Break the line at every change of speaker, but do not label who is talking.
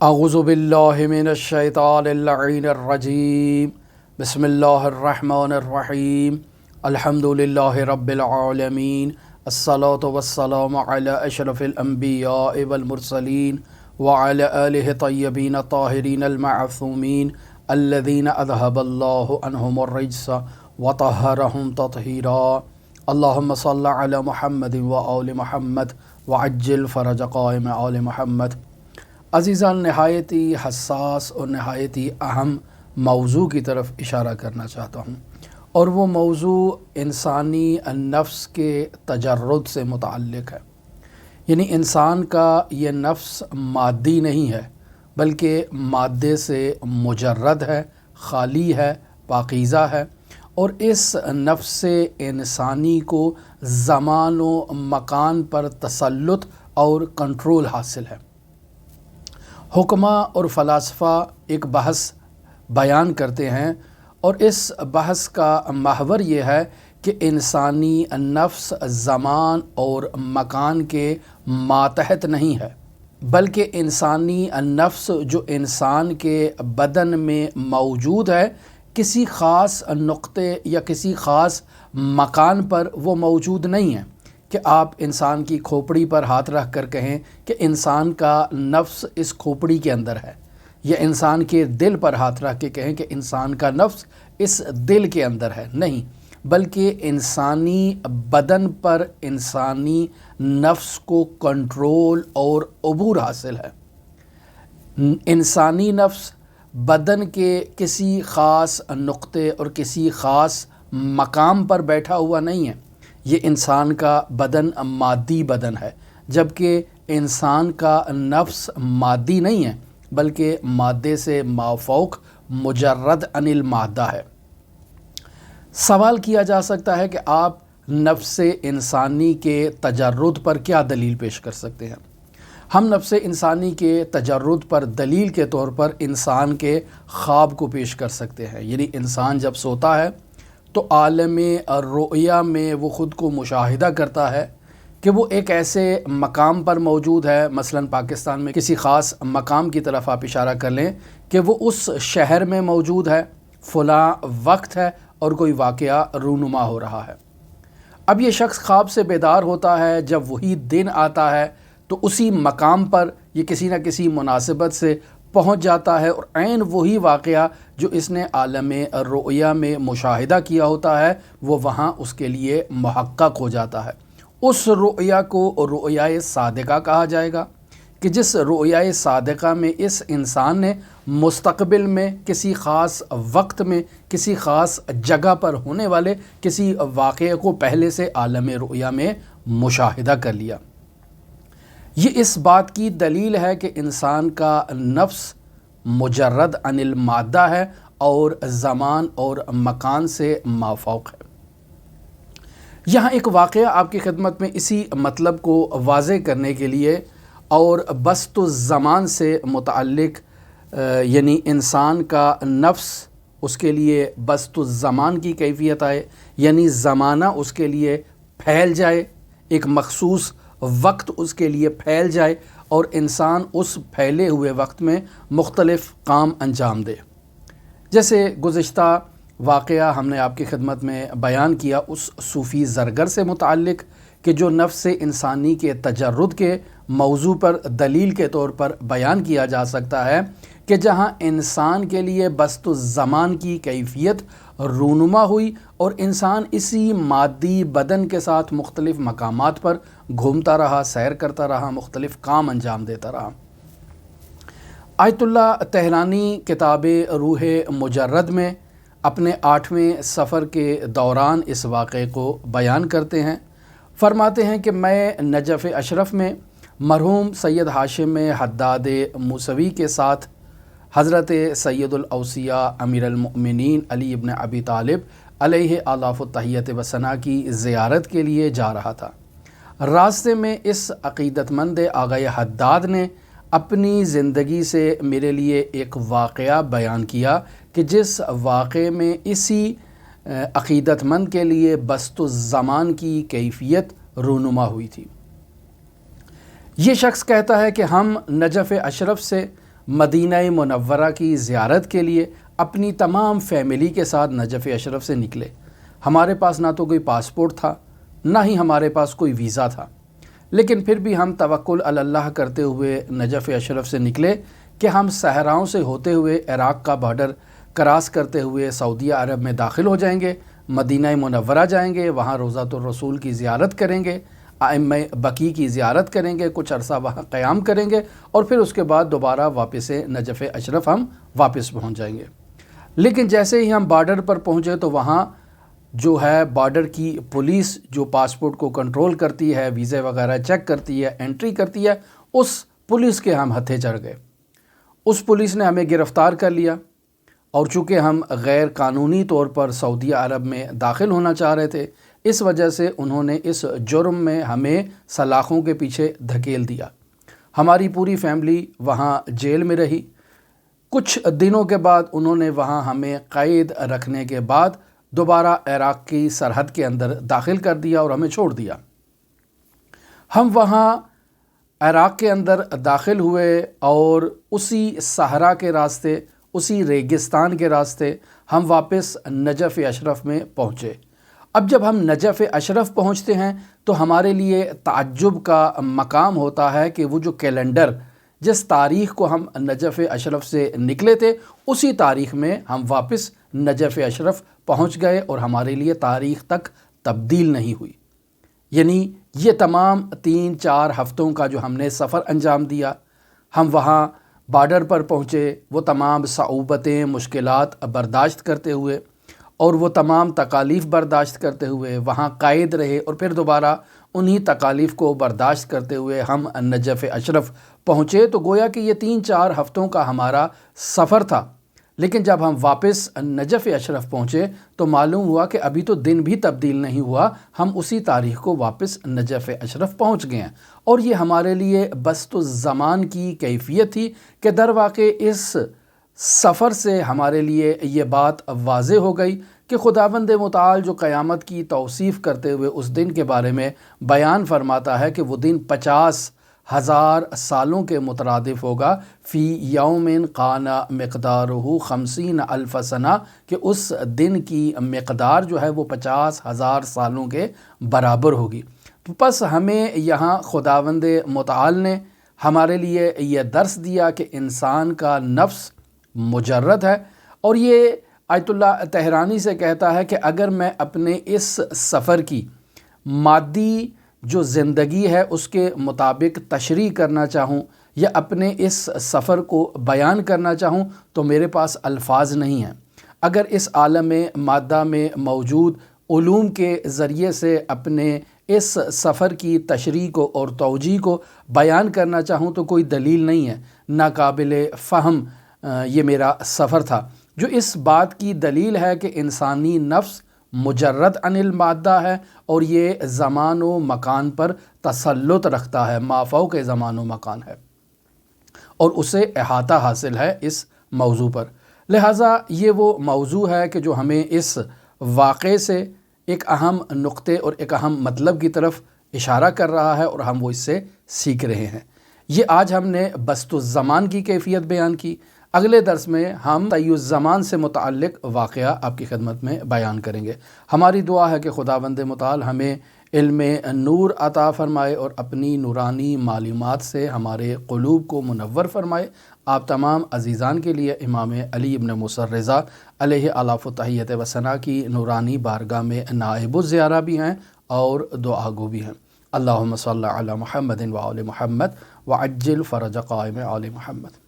اعوذ باللہ من الشیطان اللعین الرجیم بسم اللہ الرحمن الرحیم الحمد للہ رب العالمین الصلاة والسلام علی اشرف الانبیاء والمرسلین وعلی آلہ طیبین طاہرین المعصومین الذین اذہب اللہ عنہم الرجس وطہرہم تطہیرا اللہم صل علی محمد وآل محمد وعجل فرج قائم آل محمد۔ عزیزان، نہایتی حساس اور نہایتی اہم موضوع کی طرف اشارہ کرنا چاہتا ہوں، اور وہ موضوع انسانی نفس کے تجرد سے متعلق ہے۔ یعنی انسان کا یہ نفس مادی نہیں ہے، بلکہ مادے سے مجرد ہے، خالی ہے، پاکیزہ ہے، اور اس نفس انسانی کو زمان و مکان پر تسلط اور کنٹرول حاصل ہے۔ حکماء اور فلاسفہ ایک بحث بیان کرتے ہیں، اور اس بحث کا محور یہ ہے کہ انسانی نفس زمان اور مکان کے ماتحت نہیں ہے، بلکہ انسانی نفس جو انسان کے بدن میں موجود ہے، کسی خاص نقطے یا کسی خاص مکان پر وہ موجود نہیں ہے کہ آپ انسان کی کھوپڑی پر ہاتھ رکھ کر کہیں کہ انسان کا نفس اس کھوپڑی کے اندر ہے، یا انسان کے دل پر ہاتھ رکھ کے کہیں کہ انسان کا نفس اس دل کے اندر ہے۔ نہیں، بلکہ انسانی بدن پر انسانی نفس کو کنٹرول اور عبور حاصل ہے۔ انسانی نفس بدن کے کسی خاص نقطے اور کسی خاص مقام پر بیٹھا ہوا نہیں ہے۔ یہ انسان کا بدن مادی بدن ہے، جبکہ انسان کا نفس مادی نہیں ہے، بلکہ مادے سے مافوق مجرد عن المادہ ہے۔ سوال کیا جا سکتا ہے کہ آپ نفس انسانی کے تجرد پر کیا دلیل پیش کر سکتے ہیں؟ ہم نفس انسانی کے تجرد پر دلیل کے طور پر انسان کے خواب کو پیش کر سکتے ہیں۔ یعنی انسان جب سوتا ہے تو عالم رؤیا میں وہ خود کو مشاہدہ کرتا ہے کہ وہ ایک ایسے مقام پر موجود ہے، مثلا پاکستان میں کسی خاص مقام کی طرف آپ اشارہ کر لیں کہ وہ اس شہر میں موجود ہے، فلاں وقت ہے اور کوئی واقعہ رونما ہو رہا ہے۔ اب یہ شخص خواب سے بیدار ہوتا ہے، جب وہی دن آتا ہے تو اسی مقام پر یہ کسی نہ کسی مناسبت سے پہنچ جاتا ہے، اور عین وہی واقعہ جو اس نے عالم رؤیا میں مشاہدہ کیا ہوتا ہے وہ وہاں اس کے لیے محقق ہو جاتا ہے۔ اس رؤیا کو رؤیائے صادقہ کہا جائے گا، کہ جس رؤیائے صادقہ میں اس انسان نے مستقبل میں کسی خاص وقت میں کسی خاص جگہ پر ہونے والے کسی واقعے کو پہلے سے عالم رؤیا میں مشاہدہ کر لیا۔ یہ اس بات کی دلیل ہے کہ انسان کا نفس مجرد عن المادہ ہے اور زمان اور مکان سے مافوق ہے۔ یہاں ایک واقعہ آپ کی خدمت میں اسی مطلب کو واضح کرنے کے لیے اور بسط الزمان سے متعلق، یعنی انسان کا نفس اس کے لیے بسط الزمان کی کیفیت آئے، یعنی زمانہ اس کے لیے پھیل جائے، ایک مخصوص وقت اس کے لیے پھیل جائے، اور انسان اس پھیلے ہوئے وقت میں مختلف کام انجام دے۔ جیسے گزشتہ واقعہ ہم نے آپ کی خدمت میں بیان کیا اس صوفی زرگر سے متعلق، کہ جو نفس انسانی کے تجرد کے موضوع پر دلیل کے طور پر بیان کیا جا سکتا ہے کہ جہاں انسان کے لیے بسط الزمان کی کیفیت رونما ہوئی اور انسان اسی مادی بدن کے ساتھ مختلف مقامات پر گھومتا رہا، سیر کرتا رہا، مختلف کام انجام دیتا رہا۔ آیت اللہ طحلانی کتاب روح مجرد میں اپنے 8ویں سفر کے دوران اس واقعے کو بیان کرتے ہیں۔ فرماتے ہیں کہ میں نجف اشرف میں مرحوم سید ہاشم حداد موسوی کے ساتھ حضرت سید الاوصیاء امیر المؤمنین علی ابن ابی طالب علیہ آلاف التحیت و ثنا کی زیارت کے لیے جا رہا تھا۔ راستے میں اس عقیدت مند آغا حداد نے اپنی زندگی سے میرے لیے ایک واقعہ بیان کیا کہ جس واقعے میں اسی عقیدت مند کے لیے بسط الزمان کی کیفیت رونما ہوئی تھی۔ یہ شخص کہتا ہے کہ ہم نجف اشرف سے مدینہ منورہ کی زیارت کے لیے اپنی تمام فیملی کے ساتھ نجف اشرف سے نکلے۔ ہمارے پاس نہ تو کوئی پاسپورٹ تھا، نہ ہی ہمارے پاس کوئی ویزا تھا، لیکن پھر بھی ہم توکل علی اللہ کرتے ہوئے نجف اشرف سے نکلے کہ ہم صحراؤں سے ہوتے ہوئے عراق کا بارڈر کراس کرتے ہوئے سعودیہ عرب میں داخل ہو جائیں گے، مدینہ منورہ جائیں گے، وہاں روضۃ الرسول کی زیارت کریں گے، ائمہ بقیع کی زیارت کریں گے، کچھ عرصہ وہاں قیام کریں گے، اور پھر اس کے بعد دوبارہ واپس نجف اشرف ہم واپس پہنچ جائیں گے۔ لیکن جیسے ہی ہم بارڈر پر پہنچے تو وہاں جو ہے بارڈر کی پولیس جو پاسپورٹ کو کنٹرول کرتی ہے، ویزے وغیرہ چیک کرتی ہے، انٹری کرتی ہے، اس پولیس کے ہم ہتھے چڑھ گئے۔ اس پولیس نے ہمیں گرفتار کر لیا، اور چونکہ ہم غیر قانونی طور پر سعودیہ عرب میں داخل ہونا چاہ رہے تھے، اس وجہ سے انہوں نے اس جرم میں ہمیں سلاخوں کے پیچھے دھکیل دیا۔ ہماری پوری فیملی وہاں جیل میں رہی۔ کچھ دنوں کے بعد انہوں نے وہاں ہمیں قید رکھنے کے بعد دوبارہ عراق کی سرحد کے اندر داخل کر دیا اور ہمیں چھوڑ دیا۔ ہم وہاں عراق کے اندر داخل ہوئے اور اسی صحرا کے راستے، اسی ریگستان کے راستے ہم واپس نجف اشرف میں پہنچے۔ اب جب ہم نجف اشرف پہنچتے ہیں تو ہمارے لیے تعجب کا مقام ہوتا ہے کہ وہ جو کیلنڈر جس تاریخ کو ہم نجف اشرف سے نکلے تھے، اسی تاریخ میں ہم واپس نجف اشرف پہنچ گئے اور ہمارے لیے تاریخ تک تبدیل نہیں ہوئی۔ یعنی یہ تمام 3-4 ہفتوں کا جو ہم نے سفر انجام دیا، ہم وہاں بارڈر پر پہنچے، وہ تمام صعوبتیں، مشکلات برداشت کرتے ہوئے اور وہ تمام تکالیف برداشت کرتے ہوئے وہاں قائد رہے، اور پھر دوبارہ انہی تکالیف کو برداشت کرتے ہوئے ہم نجف اشرف پہنچے۔ تو گویا کہ یہ 3-4 ہفتوں کا ہمارا سفر تھا، لیکن جب ہم واپس نجف اشرف پہنچے تو معلوم ہوا کہ ابھی تو دن بھی تبدیل نہیں ہوا، ہم اسی تاریخ کو واپس نجف اشرف پہنچ گئے ہیں۔ اور یہ ہمارے لیے بسط الزمان کی کیفیت تھی کہ در واقع اس سفر سے ہمارے لیے یہ بات واضح ہو گئی کہ خداوند متعال جو قیامت کی توصیف کرتے ہوئے اس دن کے بارے میں بیان فرماتا ہے کہ وہ دن 50,000 سالوں کے مترادف ہوگا، فی یوم کان مقدارہ 50,000 سنہ، کہ اس دن کی مقدار جو ہے وہ 50,000 سالوں کے برابر ہوگی۔ پس ہمیں یہاں خداوند متعال نے ہمارے لیے یہ درس دیا کہ انسان کا نفس مجرد ہے، اور یہ آیت اللہ طہرانی سے کہتا ہے کہ اگر میں اپنے اس سفر کی مادی جو زندگی ہے اس کے مطابق تشریح کرنا چاہوں یا اپنے اس سفر کو بیان کرنا چاہوں تو میرے پاس الفاظ نہیں ہیں۔ اگر اس عالم مادہ میں موجود علوم کے ذریعے سے اپنے اس سفر کی تشریح کو اور توجیہ کو بیان کرنا چاہوں تو کوئی دلیل نہیں ہے، ناقابل فہم یہ میرا سفر تھا۔ جو اس بات کی دلیل ہے کہ انسانی نفس مجرد عن المادہ ہے اور یہ زمان و مکان پر تسلط رکھتا ہے، مافوق زمان و مکان ہے، اور اسے احاطہ حاصل ہے اس موضوع پر۔ لہٰذا یہ وہ موضوع ہے کہ جو ہمیں اس واقعے سے ایک اہم نقطے اور ایک اہم مطلب کی طرف اشارہ کر رہا ہے، اور ہم وہ اس سے سیکھ رہے ہیں۔ یہ آج ہم نے بسط الزمان کی کیفیت بیان کی۔ اگلے درس میں ہم طی الزمان سے متعلق واقعہ آپ کی خدمت میں بیان کریں گے۔ ہماری دعا ہے کہ خداوند متعال ہمیں علم نور عطا فرمائے اور اپنی نورانی معلومات سے ہمارے قلوب کو منور فرمائے۔ آپ تمام عزیزان کے لیے امام علی ابن موسیٰ رضا علیہ الاف و تحیت و ثنا کی نورانی بارگاہ میں نائب الزیارہ بھی ہیں اور دعا گو بھی ہیں۔ اللہم صلی علی محمد و آل محمد وعجل فرج قائم آل محمد۔